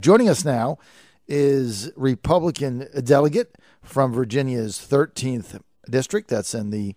Joining us now is Republican delegate from Virginia's 13th district, that's in the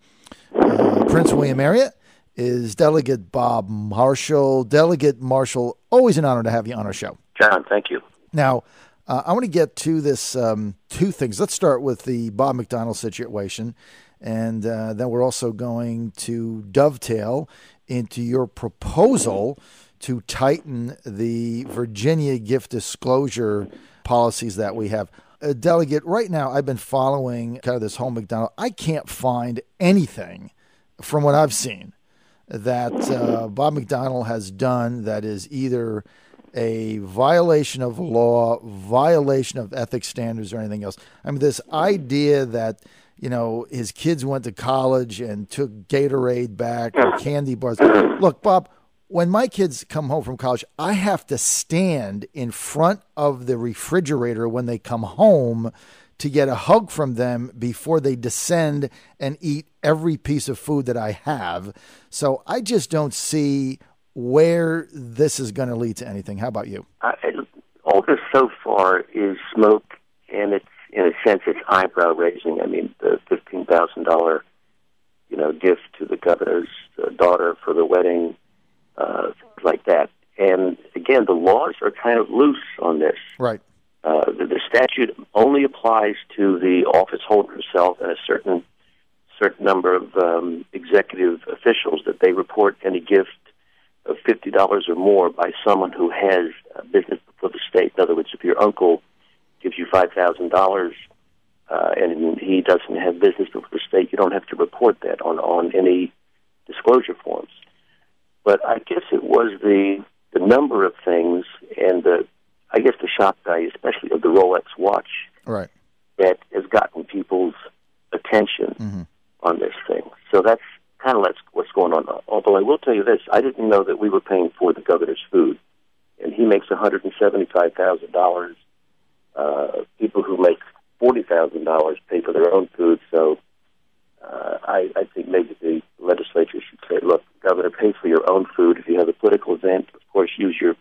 Prince William area, is Delegate Bob Marshall. Delegate Marshall, always an honor to have you on our show. John, thank you. Now, I want to get to this two things. Let's start with the Bob McDonnell situation, and then we're also going to dovetail into your proposal to tighten the Virginia gift disclosure policies that we have. Delegate, right now I've been following kind of this whole McDonnell. I can't find anything from what I've seen that Bob McDonnell has done that is either a violation of law, violation of ethics standards, or anything else. I mean, this idea that, you know, his kids went to college and took Gatorade back or candy bars. Look, Bob, when my kids come home from college, I have to stand in front of the refrigerator when they come home to get a hug from them before they descend and eat every piece of food that I have. So I just don't see where this is going to lead to anything. How about you? All this so far is smoke, and it's, in a sense, it's eyebrow raising. I mean, the $15,000, gift to the governor's daughter for the wedding, things like that. And again, the laws are kind of loose on this. Right. The statute only applies to the office holder herself and a certain number of executive officials, that they report any gift of $50 or more by someone who has business before the state. In other words, if your uncle gives you $5,000 and he doesn't have business before the state, you don't have to report that on any disclosure forms. But I guess it was the number of things and the shock value, especially of the Rolex watch, right, that has gotten people's attention on this thing. So that's kind of what's going on. Although I will tell you this, I didn't know that we were paying for the governor's food, and he makes $175,000. People who make $40,000 pay for their own food. So I think maybe the legislature should say, look, Governor, pay for your own food. If you have a political event, of course, use your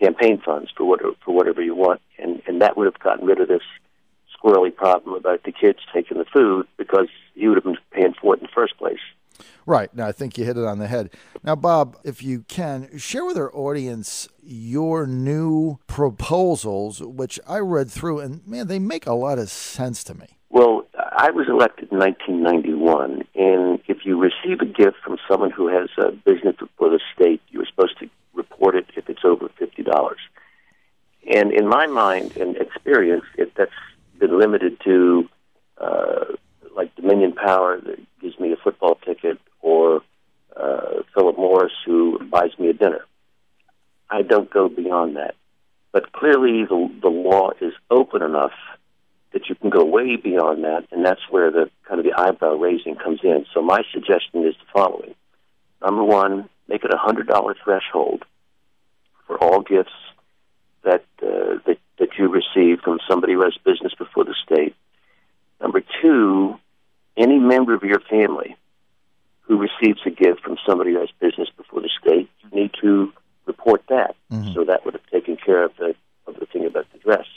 campaign funds for whatever you want. And that would have gotten rid of this squirrely problem about the kids taking the food, because you would have been paying for it in the first place. Right. Now, I think you hit it on the head. Now, Bob, if you can, share with our audience your new proposals, which I read through, and, man, they make a lot of sense to me. Well, I was elected in 1991, and if you receive a gift from someone who has a business before the state, you're supposed to report it if it's over $50. And in my mind and experience, that's been limited to like Dominion Power that gives me a football ticket, or Philip Morris who buys me a dinner. I don't go beyond that. But clearly the law is open enough that you can go way beyond that, and that's where the kind of the eyebrow raising comes in. So my suggestion is the following. Number one, make it a $100 threshold for all gifts that you receive from somebody who has business before the state. Number two, any member of your family who receives a gift from somebody who has business before the state, you need to report that. So that would have taken care of the thing about the dress,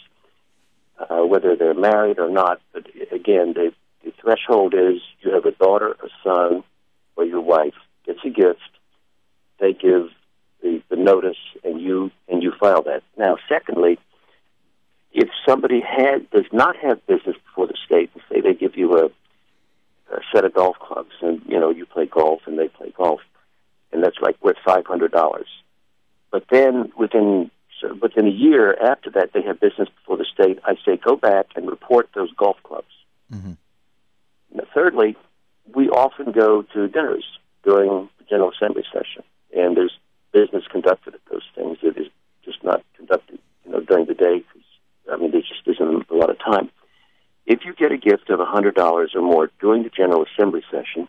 whether they're married or not. But again, the threshold is you have a daughter, a son, or your wife gets a gift. They give the notice, and you file that. Now, secondly, if somebody does not have business before the state, and say they give you a set of golf clubs, and you play golf and they play golf, and that's like worth $500. But then within a year after that, they have business before the state. I say go back and report those golf clubs. Now, thirdly, we often go to dinners during the General Assembly session, and there's business conducted at those things. It is just not conducted, during the day, because there just isn't a lot of time. If you get a gift of $100 or more during the General Assembly session,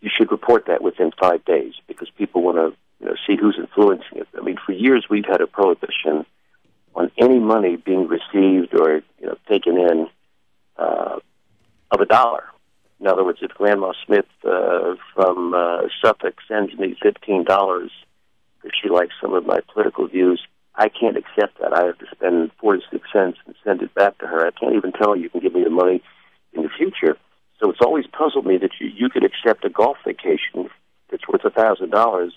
you should report that within 5 days, because people want to see who's influencing it. For years we've had a prohibition on any money being received or taken in of $1. In other words, if Grandma Smith from Suffolk sends me $15 because she likes some of my political views, I can't accept that. I have to spend 46 cents and send it back to her. I can't even tell her you can give me the money in the future. So it's always puzzled me that you could accept a golf vacation that's worth $1,000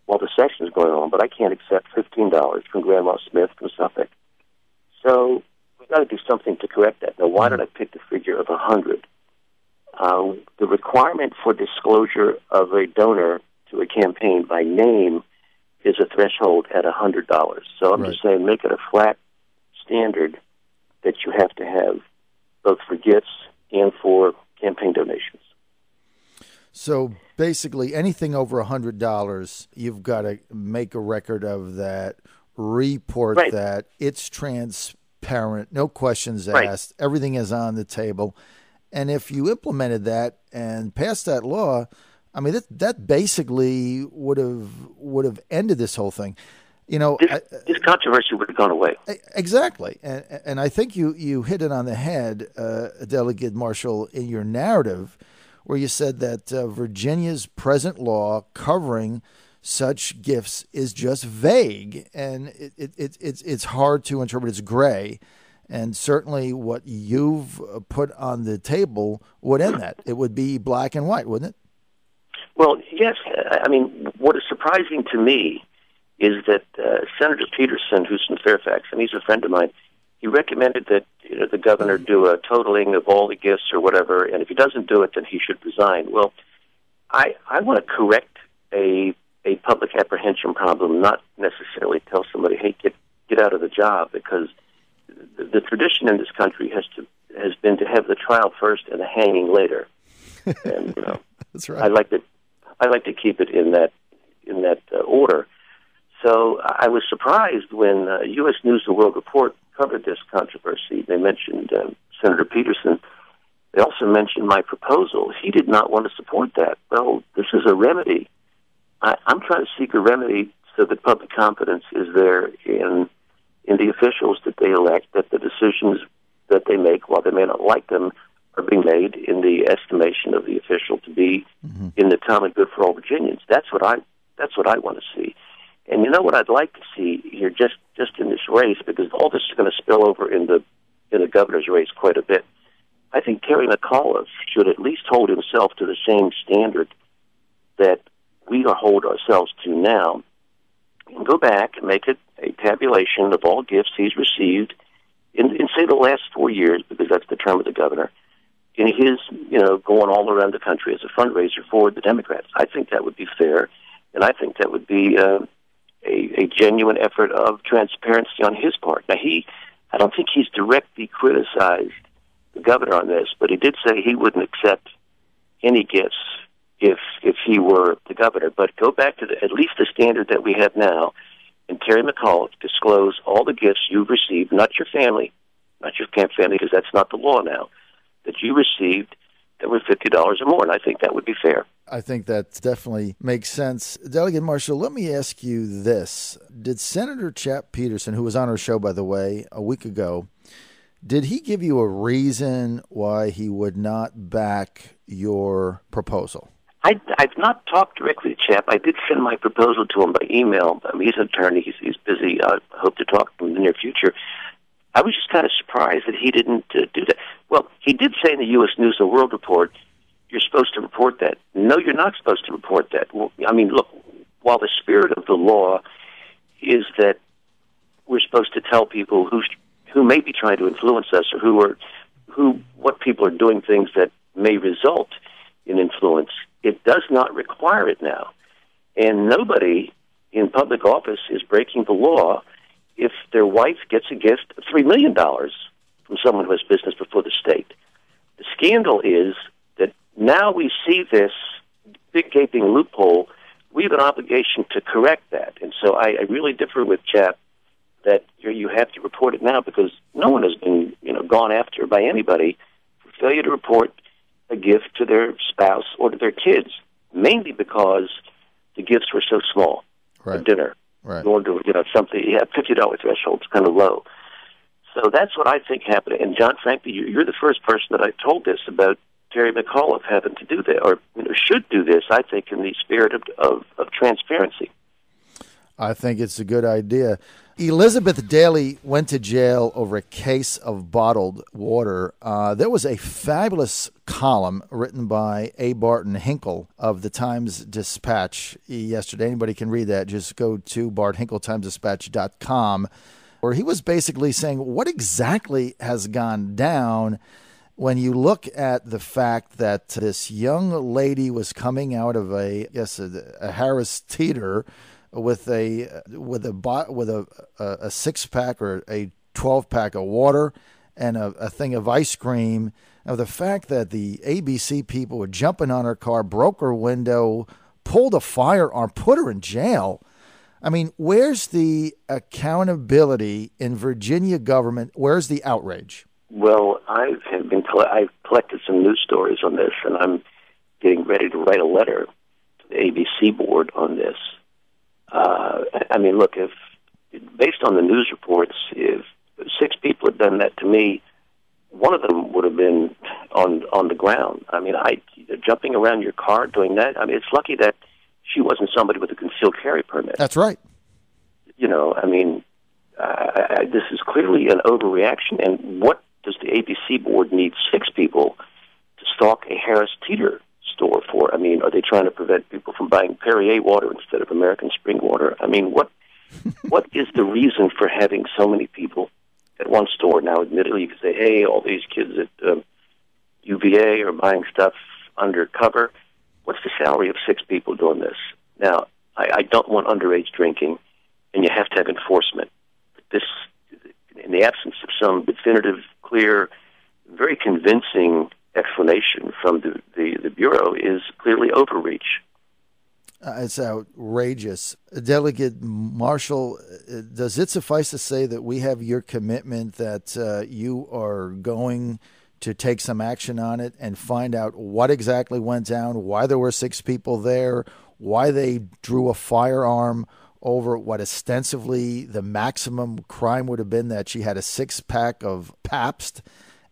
while the session is going on, but I can't accept $15 from Grandma Smith from Suffolk. So we've got to do something to correct that. Now, why did I pick the figure of 100? The requirement for disclosure of a donor to a campaign by name is a threshold at $100. So I'm just saying make it a flat standard that you have to have both for gifts and for campaign donations. So basically anything over $100, you've got to make a record of that, report that, it's transparent, no questions asked, everything is on the table. And if you implemented that and passed that law, I mean, that basically would have ended this whole thing. You know, this controversy would have gone away. Exactly. And I think you hit it on the head, Delegate Marshall, in your narrative, where you said that Virginia's present law covering such gifts is just vague, and it's hard to interpret. It's gray. And certainly what you've put on the table would end that. It would be black and white, wouldn't it? Well, yes. I mean, what is surprising to me is that Senator Peterson, who's from Fairfax, and he's a friend of mine, he recommended that the governor do a totaling of all the gifts or whatever, and if he doesn't do it, then he should resign. Well, I want to correct a public apprehension problem, not necessarily tell somebody, hey, get out of the job, because the tradition in this country has been to have the trial first and the hanging later. And that's right. I like to keep it in that order. So I was surprised when U.S. News and World Report covered this controversy. They mentioned Senator Peterson. They also mentioned my proposal. He did not want to support that. Well, this is a remedy. I'm trying to seek a remedy so that public confidence is there in the officials that they elect, that the decisions that they make, while they may not like them, are being made in the estimation of the official to be in the common good for all Virginians. That's what I want to see. And you know what I'd like to see here, just in this race, because all this is going to spill over in the governor's race quite a bit. I think Terry McAuliffe should at least hold himself to the same standard that we hold ourselves to now, and go back and make it a tabulation of all gifts he's received in say, the last 4 years, because that's the term of the governor, in his, going all around the country as a fundraiser for the Democrats. I think that would be fair, and I think that would be a genuine effort of transparency on his part. Now, I don't think he's directly criticized the governor on this, but he did say he wouldn't accept any gifts if he were the governor. But go back to at least the standard that we have now, and Terry McAuliffe disclose all the gifts you've received, not your family, not your camp family, because that's not the law now, that you received that were $50 or more, and I think that would be fair. I think that definitely makes sense. Delegate Marshall, let me ask you this. Did Senator Chap Peterson, who was on our show, by the way, a week ago, did he give you a reason why he would not back your proposal? I've not talked directly to Chap. I did send my proposal to him by email. He's an attorney. He's busy. I hope to talk to him in the near future. I was just kind of surprised that he didn't do that. Well, he did say in the U.S. News and World Report, you're supposed to report that. No, you're not supposed to report that. Well, I mean, look, while the spirit of the law is that we're supposed to tell people who may be trying to influence us, or what people are doing, things that may result in influence, it does not require it now. And nobody in public office is breaking the law if their wife gets a gift of $3 million from someone who has business before the state. The scandal is that now we see this big gaping loophole. We have an obligation to correct that. And so I really differ with Chap that you have to report it now, because no one has been gone after by anybody for failure to report a gift to their spouse or to their kids, mainly because the gifts were so small for dinner. Right. In order to, something, $50 threshold is kind of low. So that's what I think happened. And John, frankly, you're the first person that I told this about Terry McAuliffe having to do that, or should do this, I think, in the spirit of transparency. I think it's a good idea. Elizabeth Daly went to jail over a case of bottled water. There was a fabulous column written by A. Barton Hinkle of the Times-Dispatch yesterday. Anybody can read that. Just go to barthinkletimesdispatch.com, where he was basically saying what exactly has gone down when you look at the fact that this young lady was coming out of a Harris Teeter with a 6-pack or a 12-pack of water and a thing of ice cream. Now, the fact that the ABC people were jumping on her car, broke her window, pulled a firearm, put her in jail. I mean, where's the accountability in Virginia government? Where's the outrage? Well, I've collected some news stories on this, and I'm getting ready to write a letter to the ABC board on this. I mean, look, if based on the news reports, if 6 people had done that to me, one of them would have been on the ground. I mean, jumping around your car doing that. I mean, it's lucky that she wasn't somebody with a concealed carry permit. That's right. You know, I mean, this is clearly an overreaction. And what does the ABC board need 6 people to stalk a Harris Teeter store for? I mean, are they trying to prevent people from buying Perrier water instead of American spring water? I mean, what is the reason for having so many people at one store? Now, admittedly, you could say, hey, all these kids at UVA are buying stuff undercover. What's the salary of 6 people doing this? Now, I don't want underage drinking, and you have to have enforcement. This, in the absence of some definitive, clear, very convincing explanation from the Bureau, is clearly overreach. It's outrageous. Delegate Marshall, does it suffice to say that we have your commitment that you are going to take some action on it and find out what exactly went down, why there were 6 people there, why they drew a firearm over what ostensibly the maximum crime would have been, that she had a 6-pack of Pabst?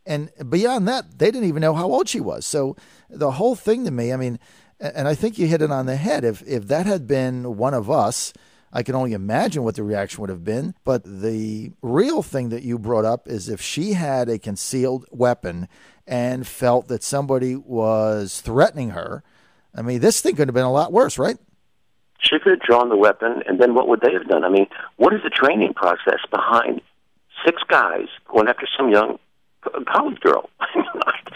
And beyond that, they didn't even know how old she was. So the whole thing to me, I mean, and I think you hit it on the head. If that had been one of us, I can only imagine what the reaction would have been. But the real thing that you brought up is if she had a concealed weapon and felt that somebody was threatening her, I mean, this thing could have been a lot worse, right? She could have drawn the weapon, and then what would they have done? I mean, what is the training process behind 6 guys going after some young college girl?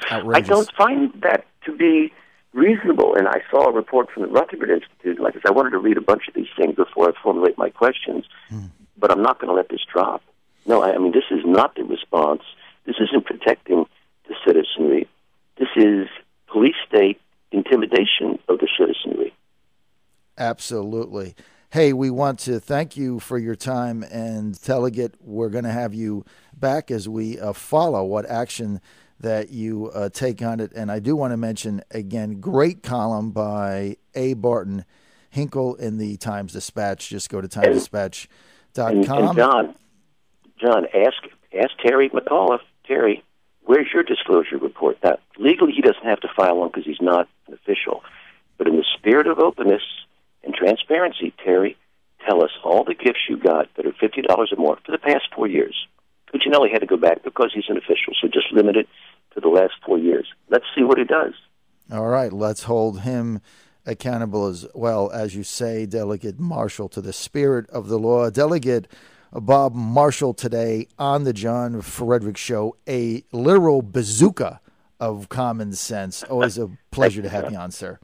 I don't find that to be reasonable. And I saw a report from the Rutherford Institute. Like I said, I wanted to read a bunch of these things before I formulate my questions, but I'm not going to let this drop. No, I mean, this is not the response. This isn't protecting the citizenry. This is police state intimidation of the citizenry. Absolutely. Hey, we want to thank you for your time, and Delegate, we're going to have you back as we follow what action that you take on it. And I do want to mention, again, great column by A. Barton Hinkle in the Times-Dispatch. Just go to timesdispatch.com. And John, ask Terry McAulliffe. Terry, where's your disclosure report? Now, legally, he doesn't have to file one because he's not an official. But in the spirit of openness and transparency, Terry, tell us all the gifts you got that are $50 or more for the past 4 years. Cuccinelli had to go back because he's an official, so just limit it to the last 4 years. Let's see what he does. All right, let's hold him accountable as well, as you say, Delegate Marshall, to the spirit of the law. Delegate Bob Marshall today on the John Fredericks Show, a literal bazooka of common sense. Always a pleasure to have you on, sir.